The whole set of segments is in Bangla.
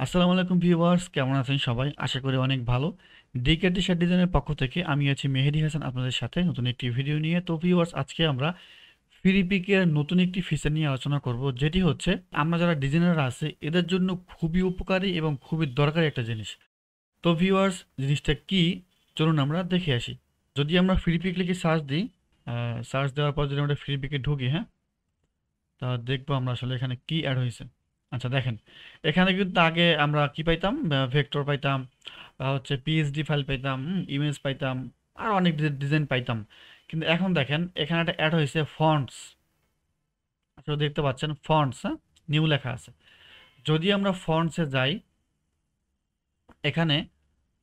আসসালামু আলাইকুম ভিউয়ার্স, কেমন আছেন সবাই? আশা করি অনেক ভালো। ডিকে টি-শার্ট ডিজাইনের পক্ষ থেকে আমি আছি মেহেদী হাসান আপনাদের সাথে নতুন একটি ভিডিও নিয়ে। তো ভিউয়ার্স, আজকে আমরা ফ্রিপিকের নতুন একটি ফিচার নিয়ে আলোচনা করব, যেটি হচ্ছে আমরা যারা ডিজাইনাররা আছে এদের জন্য খুবই উপকারী এবং খুবই দরকারি একটা জিনিস। তো ভিউয়ার্স, জিনিসটা কি চলুন আমরা দেখে আসি। যদি আমরা ফ্রিপিক লিখে সার্চ দিই, সার্চ দেওয়ার পর যদি আমরা ফ্রিপিকে ঢুকি, হ্যাঁ, তা দেখবো আমরা আসলে এখানে কি অ্যাড হয়েছে। আচ্ছা দেখেন, এখানে কিন্তু আগে আমরা কি পাইতাম, ভেক্টর পাইতাম, বা হচ্ছে পিএসডি ফাইল পাইতাম, ইমেজ পাইতাম, আর অনেক ডিজাইন পাইতাম। কিন্তু এখন দেখেন এখানে একটা অ্যাড হয়েছে ফন্টস। আসলে দেখতে পাচ্ছেন ফন্টস, হ্যাঁ, নিউ লেখা আছে। যদি আমরা ফন্টসে যাই, এখানে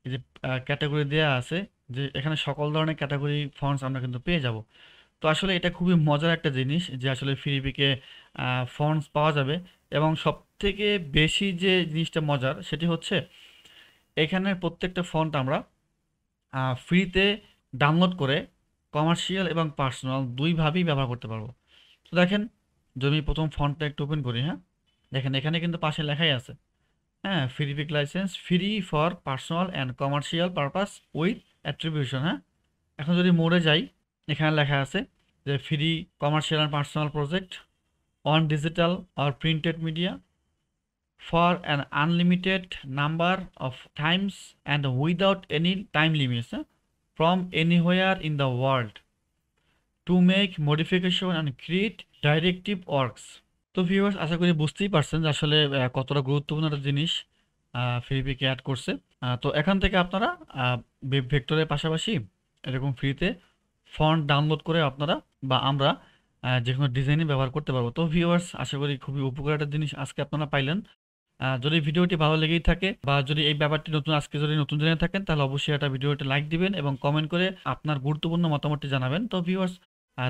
এই যে ক্যাটাগরি দেওয়া আছে, যে এখানে সকল ধরনের ক্যাটাগরি ফন্টস আমরা কিন্তু পেয়ে যাব। তো আসলে এটা খুবই মজার একটা জিনিস যে আসলে ফ্রিপিকে ফন্টস পাওয়া যাবে। এবং সবথেকে বেশি যে জিনিসটা মজার সেটি হচ্ছে এখানে প্রত্যেকটা ফন্ট আমরা ফ্রিতে ডাউনলোড করে কমার্শিয়াল এবং পার্সোনাল দুইভাবেই ব্যবহার করতে পারবো। তো দেখেন, যদি আমি প্রথম ফন্টটা একটু ওপেন করি, হ্যাঁ, দেখেন এখানে কিন্তু পাশে লেখাই আছে, হ্যাঁ, Freepik licence free for personal and commercial purpose with attribution, হ্যাঁ। এখন যদি মোড়ে যাই, এখানে লেখা আছে যে free commercial and personal project on digital or printed media for an unlimited number of times and without any time limits, from anywhere in the world to make modification and create directive works. তো ভিউয়ার্স, আশা করি বুঝতেই পারছেন যে আসলে কতটা গুরুত্বপূর্ণ একটা জিনিস ফ্রিপিকে অ্যাড করছে। তো এখান থেকে আপনারা ভেক্টরের পাশাপাশি এরকম ফ্রিতে ফন্ট ডাউনলোড করে আপনারা বা আমরা যে কোনো ডিজাইনে ব্যবহার করতে পারবো। তো ভিউয়ার্স, আশা করি খুবই উপকার একটা জিনিস আজকে আপনারা পাইলেন। যদি ভিডিওটি ভালো লেগেই থাকে বা যদি এই ব্যাপারটি নতুন আজকে যদি নতুন জেনে থাকেন, তাহলে অবশ্যই একটা ভিডিওতে লাইক দিবেন এবং কমেন্ট করে আপনার গুরুত্বপূর্ণ মতামতটি জানাবেন। তো ভিউয়ার্স,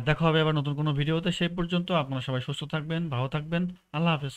দেখা হবে আবার নতুন কোনো ভিডিওতে। সেই পর্যন্ত আপনারা সবাই সুস্থ থাকবেন, ভালো থাকবেন। আল্লাহ হাফেজ।